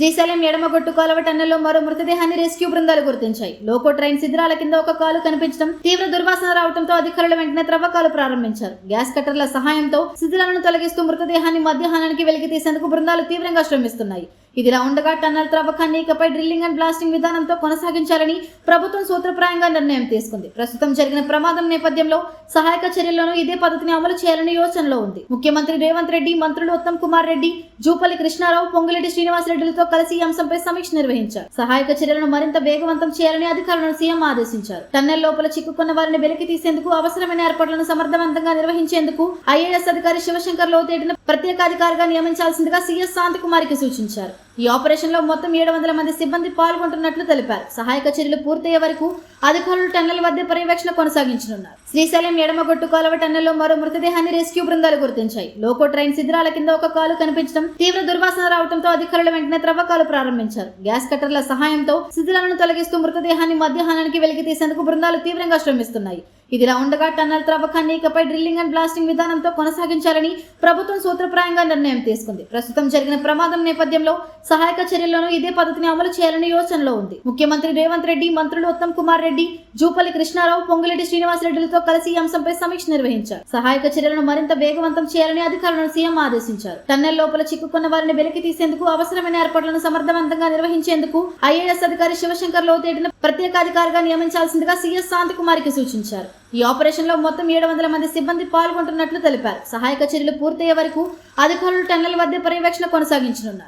శ్రీశైలం ఎడమగొట్టు కాలువ టన్నెల్లో మరో మృతదేహాన్ని రెస్క్యూ బృందాలు గుర్తించాయి. లోకో ట్రైన్ శిథిరాల కింద ఒక కాలు కనిపించడం, తీవ్ర దుర్వాసన రావడంతో అధికారులు వెంటనే త్రవ్వకాలు ప్రారంభించారు. గ్యాస్ కట్టర్ల సహాయంతో శిథిరాలను తొలగిస్తూ మృతదేహాన్ని మధ్యాహ్నానికి వెలికి తీసేందుకు బృందాలు తీవ్రంగా శ్రమిస్తున్నాయి. ఇదిలా ఉండగా టన్నల్ త్రవ్వకాన్ని ఇకపై డ్రిల్లింగ్ అండ్ బ్లాస్టింగ్ విధానంతో కొనసాగించాలని ప్రభుత్వం సూత్రప్రాయంగా నిర్ణయం తీసుకుంది. ప్రస్తుతం జరిగిన ప్రమాదం నేపథ్యంలో సహాయక చర్యల్లోనూ ఇదే పద్ధతిని అమలు చేయాలని యోచనలో ఉంది. ముఖ్యమంత్రి రేవంత్ రెడ్డి, మంత్రులు ఉత్తమ్ కుమార్ రెడ్డి, జూపల్లి కృష్ణారావు, పొంగులేటి శ్రీనివాసరెడ్డిలతో కలిసి ఈ అంశంపై సమీక్ష నిర్వహించారు. సహాయక చర్యలను మరింత వేగవంతం చేయాలని అధికారులను సీఎం ఆదేశించారు. టన్నెల్ లోపల చిక్కుకున్న వారిని వెలికి తీసేందుకు అవసరమైన ఏర్పాట్లను సమర్థవంతంగా నిర్వహించేందుకు ఐఏఎస్ అధికారి శివశంకర్ లోతేటిన ప్రత్యేకాధికారిగా నియమించాల్సిందిగా సీఎస్ శాంతికుమారికి సూచించారు. ఈ ఆపరేషన్ లో మొత్తం 700 మంది సిబ్బంది పాల్గొంటున్నట్లు తెలిపారు. సహాయక చర్యలు పూర్తయ్యే వరకు అధికారులు టన్నెల్ వద్ద పర్యవేక్షణ కొనసాగించనున్నారు. శ్రీశైలం ఎడమగొట్టు కాలువ టన్నెల్లో మరో మృతదేహాన్ని రెస్క్యూ బృందాలు గుర్తించాయి. లోకో ట్రైన్ శిథిరాల కింద ఒక కాలు కనిపించడం, తీవ్ర దుర్వాసన రావడంతో అధికారులు వెంటనే త్రవ్వకాలు ప్రారంభించారు. గ్యాస్ కట్టర్ల సహాయంతో శిథిరాలను తొలగిస్తూ మృతదేహాన్ని మధ్యాహ్నానికి వెలికి తీసేందుకు బృందాలు తీవ్రంగా శ్రమిస్తున్నాయి. ఇదిలా ఉండగా టన్నల్ త్రవ్వకాన్ని ఇకపై డ్రిల్లింగ్ అండ్ బ్లాస్టింగ్ విధానంతో కొనసాగించాలని ప్రభుత్వం సూత్రప్రాయంగా నిర్ణయం తీసుకుంది. ప్రస్తుతం జరిగిన ప్రమాదం నేపథ్యంలో సహాయక చర్యల్లోనూ ఇదే పద్ధతిని అమలు చేయాలని యోచనలో ఉంది. ముఖ్యమంత్రి రేవంత్ రెడ్డి, మంత్రులు ఉత్తమ్ కుమార్ రెడ్డి, జూపల్లి కృష్ణారావు, పొంగులేటి శ్రీనివాసరెడ్డిలతో కలిసి ఈ అంశంపై సమీక్ష నిర్వహించారు. సహాయక చర్యలను మరింత వేగవంతం చేయాలని అధికారులను సీఎం ఆదేశించారు. టన్నెల్ లోపల చిక్కుకున్న వారిని వెలికి తీసేందుకు అవసరమైన ఏర్పాట్లను సమర్థవంతంగా నిర్వహించేందుకు ఐఏఎస్ అధికారి శివశంకర్ లోతేటిన ప్రత్యేకాధికారిగా నియమించాల్సిందిగా సీఎస్ శాంతికుమారికి సూచించారు. ఈ ఆపరేషన్ లో మొత్తం 700 మంది సిబ్బంది పాల్గొంటున్నట్లు తెలిపారు. సహాయక చర్యలు పూర్తయ్యే వరకు అధికారులు టన్నెల్ వద్ద పర్యవేక్షణ కొనసాగించనున్నారు.